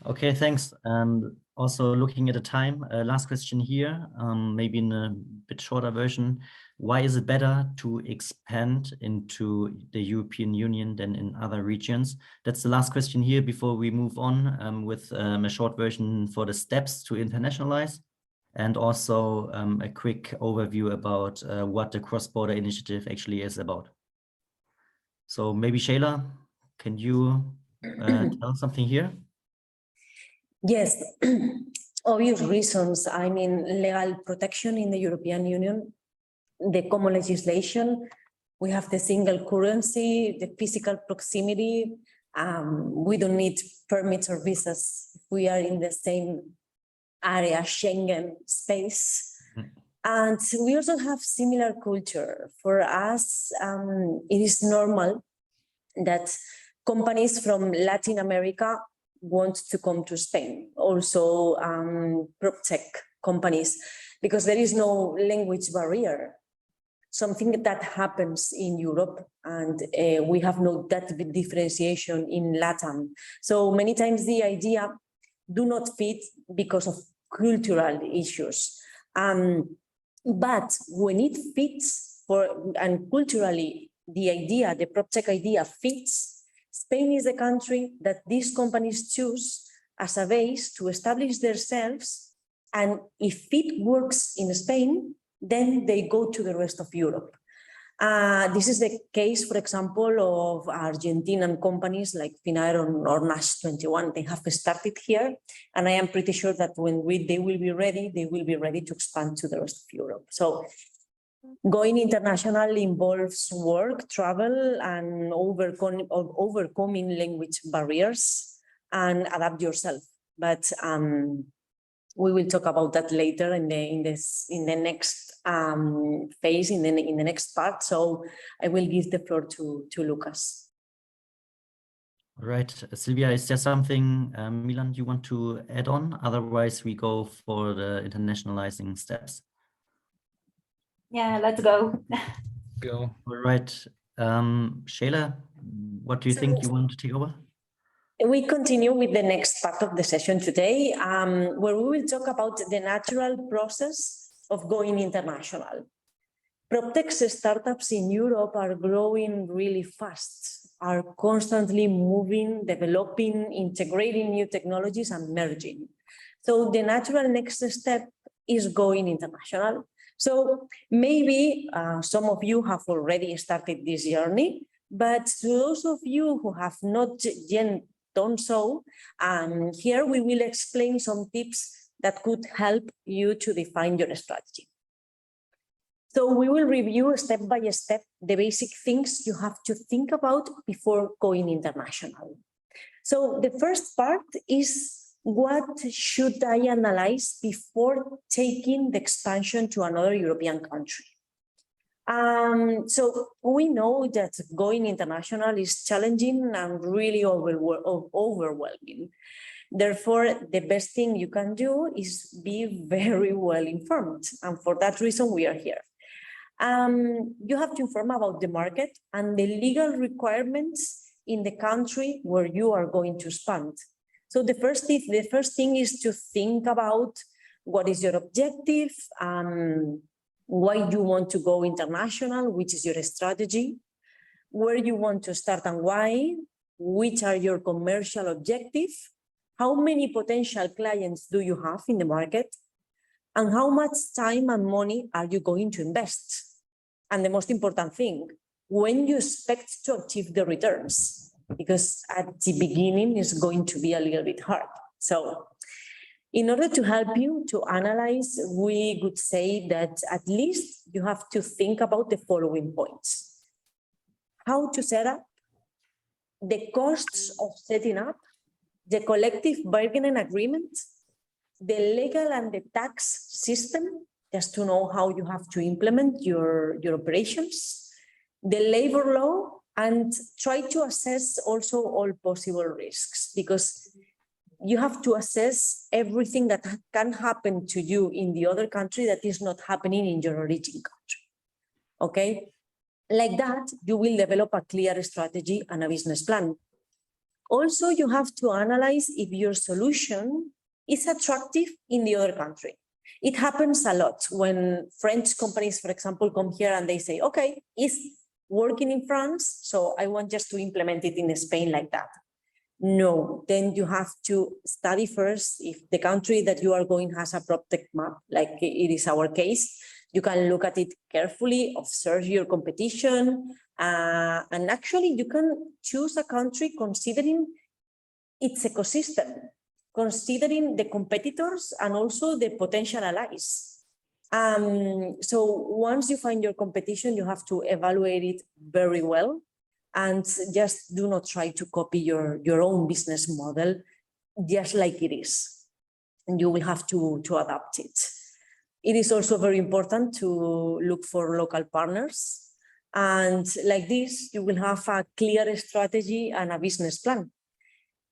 Okay, thanks. And also looking at the time, last question here, maybe in a bit shorter version. Why is it better to expand into the European Union than in other regions? That's the last question here before we move on with a short version for the steps to internationalize, and also a quick overview about what the CrossBorder initiative actually is about. So maybe Shayla, can you tell something here? Yes, obvious reasons. I mean, legal protection in the European Union, the common legislation, we have the single currency, the physical proximity. We don't need permits or visas if we are in the same area, Schengen space. And we also have similar culture. For us, it is normal that companies from Latin America want to come to Spain, also PropTech companies, because there is no language barrier, something that happens in Europe, and we have no that differentiation in LATAM. So many times the idea do not fit because of cultural issues. But when it fits and culturally the PropTech idea fits, Spain is the country that these companies choose as a base to establish themselves. And if it works in Spain, then they go to the rest of Europe. This is the case, for example, of Argentinian companies like Finnair or Nash 21. They have started here, and I am pretty sure that when they will be ready to expand to the rest of Europe. So going international involves work, travel, and overcoming language barriers and adapt yourself. But we will talk about that later in the next phase, in the next part. So I will give the floor to Lucas. All right, Silvia, is there something, Milan, you want to add on? Otherwise, we go for the internationalizing steps. Yeah, let's go. Go. All right, Shayla, what do you think you want to take over? We continue with the next part of the session today, where we will talk about the natural process of going international. PropTech startups in Europe are growing really fast, are constantly moving, developing, integrating new technologies and merging. So the natural next step is going international. So maybe some of you have already started this journey, but to those of you who have not yet done so, here we will explain some tips that could help you to define your strategy. So we will review step by step the basic things you have to think about before going international. So the first part is, what should I analyze before taking the expansion to another European country? So we know that going international is challenging and really overwhelming. Therefore, the best thing you can do is be very well informed. And for that reason, we are here. You have to inform about the market and the legal requirements in the country where you are going to expand. So the first thing is to think about what is your objective, why you want to go international, which is your strategy, where you want to start and why, which are your commercial objectives, how many potential clients do you have in the market, and how much time and money are you going to invest? And the most important thing, when you expect to achieve the returns, because at the beginning it's going to be a little bit hard. So in order to help you to analyze, we would say that at least you have to think about the following points: how to set up, the costs of setting up, the collective bargaining agreement, the legal and the tax system, just to know how you have to implement your operations, the labor law, and try to assess also all possible risks, because you have to assess everything that can happen to you in the other country that is not happening in your origin country. Okay? Like that, you will develop a clear strategy and a business plan. Also, you have to analyze if your solution is attractive in the other country. It happens a lot when French companies, for example, come here and they say, okay, it's working in France, so I want just to implement it in Spain like that. No, then you have to study first if the country that you are going has a PropTech map, like it is our case. You can look at it carefully, observe your competition, and actually you can choose a country considering its ecosystem, considering the competitors and also the potential allies. So once you find your competition, you have to evaluate it very well, and just do not try to copy your own business model just like it is. And you will have to adapt it. It is also very important to look for local partners. And like this, you will have a clear strategy and a business plan.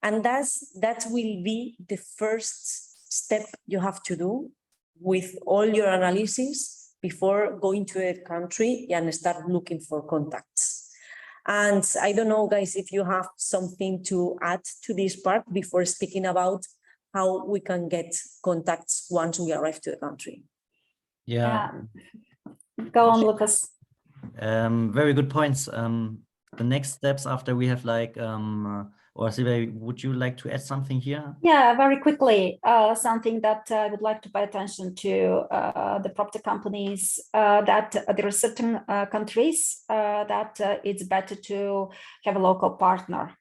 And that will be the first step you have to do with all your analysis before going to a country and start looking for contacts. And I don't know, guys, if you have something to add to this part before speaking about how we can get contacts once we arrive to the country. Yeah. Go on, Lucas. Very good points. The next steps after we have like Or Silvia, would you like to add something here? Yeah, very quickly, something that I would like to pay attention to the PropTech companies, that there are certain countries that it's better to have a local partner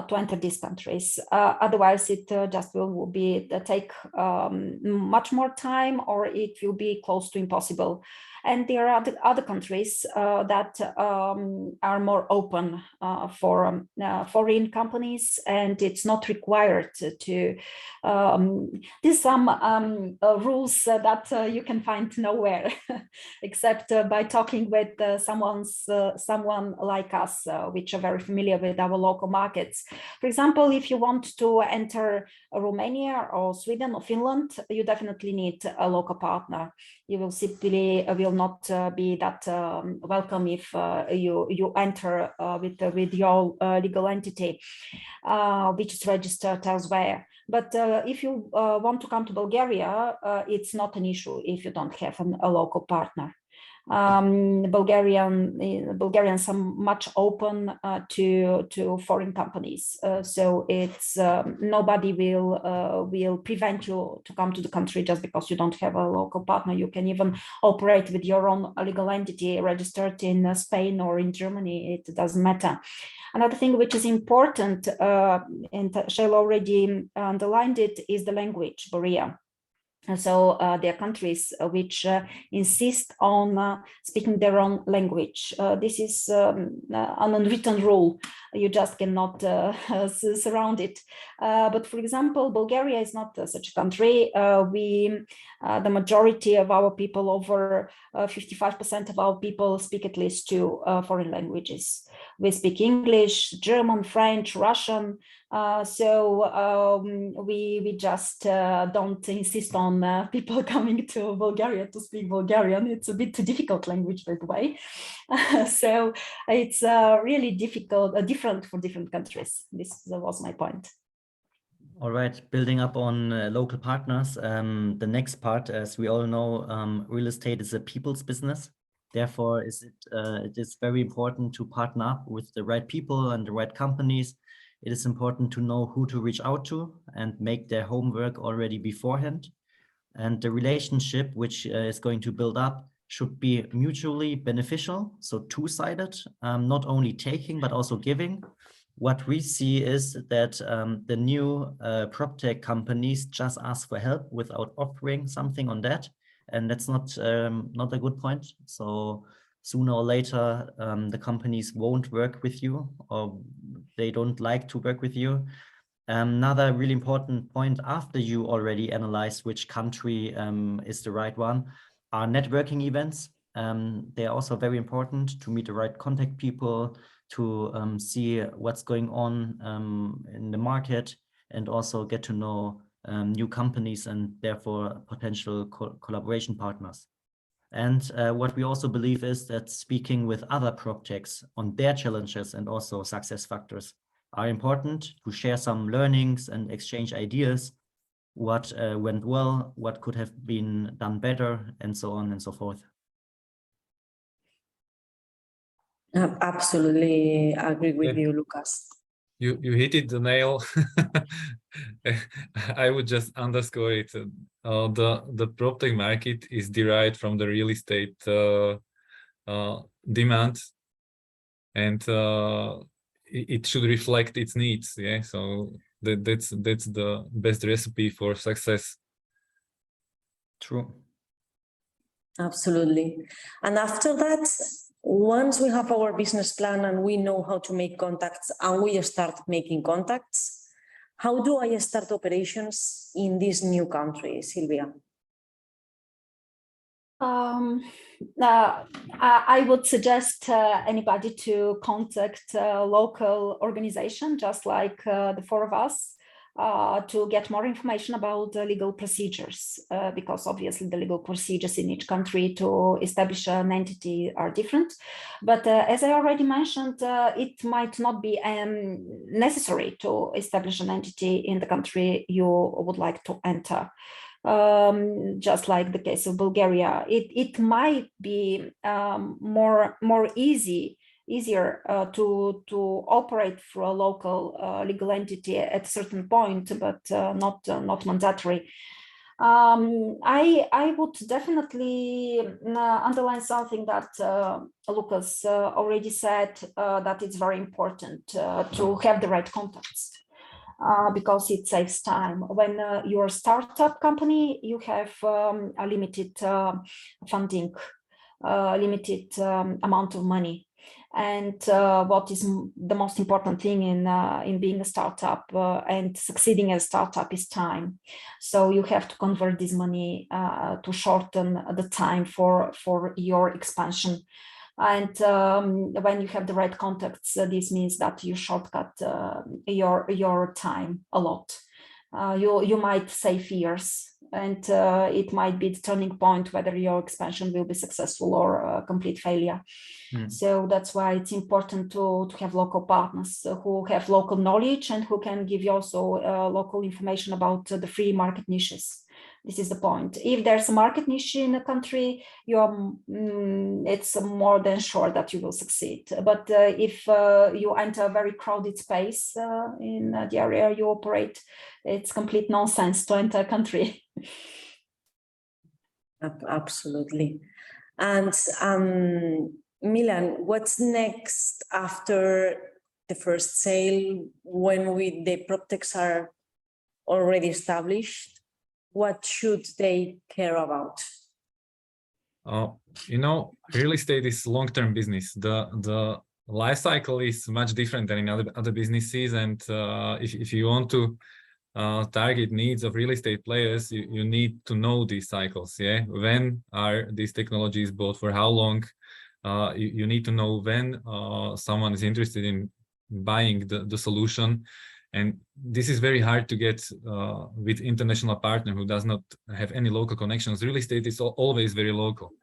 to enter these countries. Otherwise, it just will be take much more time, or it will be close to impossible. And there are other countries that are more open for foreign companies, and it's not required to. There's some rules that you can find nowhere, except by talking with someone like us, which are very familiar with our local markets. For example, if you want to enter Romania or Sweden or Finland, you definitely need a local partner. You will simply will not be that welcome if you enter with your legal entity, which is registered elsewhere. But if you want to come to Bulgaria, it's not an issue if you don't have a local partner. Bulgarians are much open to foreign companies, so it's nobody will prevent you to come to the country just because you don't have a local partner. You can even operate with your own legal entity registered in Spain or in Germany. It doesn't matter. Another thing which is important, and Shayla already underlined it, is the language barrier. So there are countries which insist on speaking their own language. This is an unwritten rule. You just cannot surround it. But for example, Bulgaria is not such a country. The majority of our people, over 55% of our people, speak at least two foreign languages. We speak English, German, French, Russian. So we just don't insist on people coming to Bulgaria to speak Bulgarian. It's a bit too difficult language, by the way. So it's really different for different countries. This was my point. All right, building up on local partners, the next part, as we all know, real estate is a people's business. Therefore, it is very important to partner up with the right people and the right companies. It is important to know who to reach out to and make their homework already beforehand. And the relationship which is going to build up should be mutually beneficial, so two-sided, not only taking, but also giving. What we see is that the new PropTech companies just ask for help without offering something on that. And that's not a good point. So sooner or later, the companies won't work with you, or they don't like to work with you. Another really important point, after you already analyze which country is the right one, are networking events. They're also very important to meet the right contact people, to see what's going on in the market, and also get to know new companies and therefore potential collaboration partners. And what we also believe is that speaking with other PropTechs on their challenges and also success factors are important, to share some learnings and exchange ideas, what went well, what could have been done better, and so on and so forth. Absolutely agree with you, Lucas. You hit it the nail. I would just underscore it. The PropTech market is derived from the real estate demand, and it should reflect its needs. Yeah, so that's the best recipe for success. True. Absolutely. And after that, once we have our business plan and we know how to make contacts and we start making contacts, how do I start operations in this new country, Silvia? I would suggest anybody to contact a local organization, just like the four of us, to get more information about the legal procedures, because obviously the legal procedures in each country to establish an entity are different. But as I already mentioned, it might not be necessary to establish an entity in the country you would like to enter. Just like the case of Bulgaria, it might be more easy easier to operate through a local legal entity at a certain point, but not mandatory. I would definitely underline something that Lucas already said, that it's very important to have the right contacts. Because it saves time. When you're a startup company, you have a limited funding, limited amount of money. And what is the most important thing in being a startup and succeeding as a startup is time. So you have to convert this money to shorten the time for your expansion. And when you have the right contacts, this means that you shortcut your time a lot. You might save years, and it might be the turning point whether your expansion will be successful or a complete failure. So that's why it's important to have local partners who have local knowledge and who can give you also local information about the free market niches. This is the point. If there's a market niche in a country, it's more than sure that you will succeed. But if you enter a very crowded space in the area you operate, it's complete nonsense to enter a country. Absolutely. And Milan, what's next after the first sale when the PropTechs are already established? What should they care about? You know, real estate is long-term business. The life cycle is much different than in other businesses, and if you want to target needs of real estate players, you need to know these cycles. Yeah, when are these technologies bought, for how long? You need to know when someone is interested in buying the solution. And this is very hard to get with international partner who does not have any local connections. Real estate is always very local.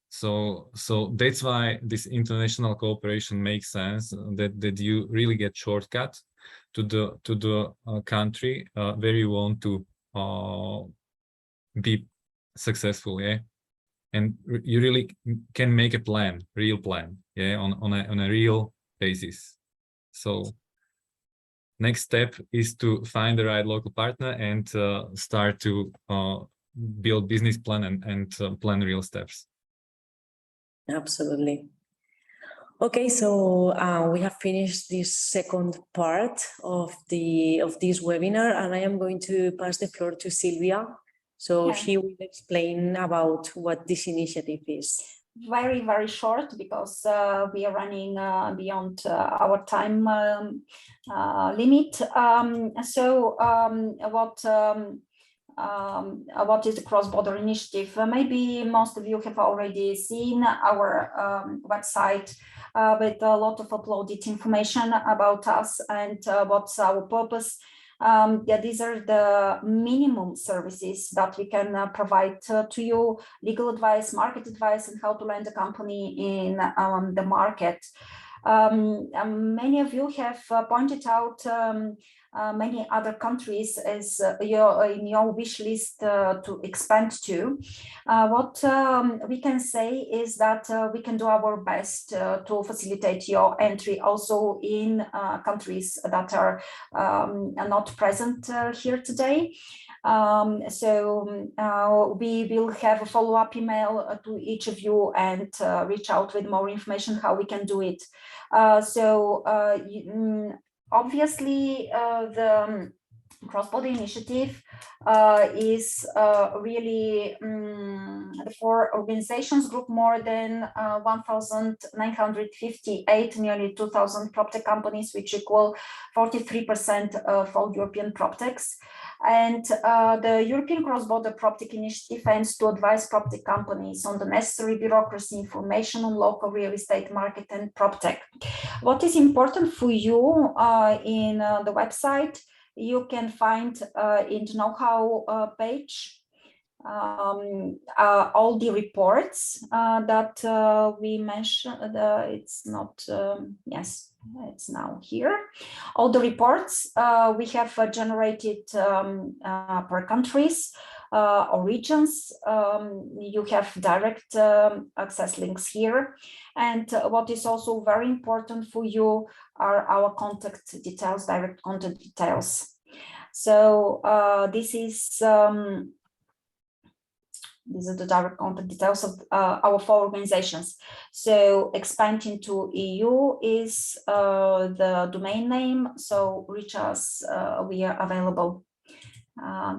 So that's why this international cooperation makes sense, that you really get shortcut to the country where you want to be successful. Yeah. And you really can make a plan, real plan, yeah, on a real basis. So next step is to find the right local partner and start to build business plan and plan real steps. Absolutely. Okay, so we have finished this second part of this webinar, and I am going to pass the floor to Silvia. So she will explain about what this initiative is. Very, very short, because we are running beyond our time limit. What is the CrossBorder initiative? Maybe most of you have already seen our website with a lot of uploaded information about us and what's our purpose. These are the minimum services that we can provide to you: legal advice, market advice, and how to land a company in the market. Many of you have pointed out many other countries as in your wish list to expand to. What we can say is that we can do our best to facilitate your entry also in countries that are not present here today. We will have a follow-up email to each of you and reach out with more information how we can do it. Obviously, the CrossBorder initiative is really for organizations group more than 1,958, nearly 2,000 PropTech companies, which equal 43% of all European PropTechs. And the European CrossBorder PropTech initiative aims to advise PropTech companies on the necessary bureaucracy, information on local real estate market and PropTech. What is important for you in the website, you can find in the know-how page all the reports that we mentioned. It's not, yes, it's now here. All the reports we have generated per countries. or regions, you have direct access links here. And what is also very important for you are our contact details, direct contact details. So these are the direct contact details of our 4 organizations. So expandinto.eu is the domain name. So reach us, we are available.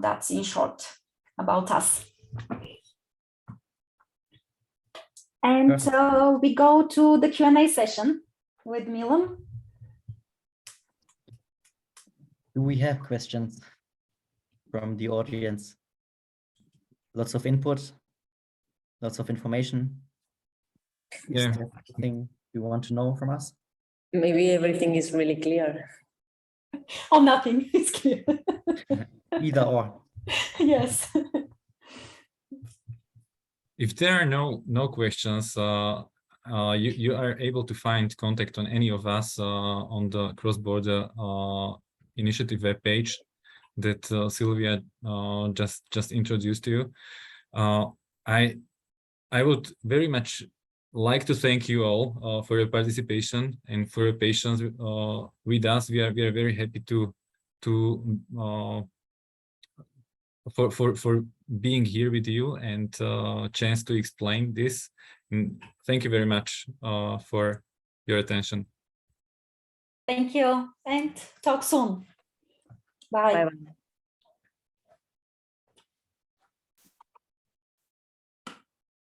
That's in short about us. And we go to the Q&A session with Milan. Do we have questions from the audience? Lots of input, lots of information. Yeah. Is there anything you want to know from us? Maybe everything is really clear. Oh, nothing is clear. Either or. Yes. If there are no questions, you are able to find contact on any of us on the CrossBorder initiative webpage that Sylvia just introduced to you. I would very much like to thank you all for your participation and for your patience with us. We are very happy for being here with you and chance to explain this. And thank you very much for your attention. Thank you and talk soon. Bye. Bye-bye.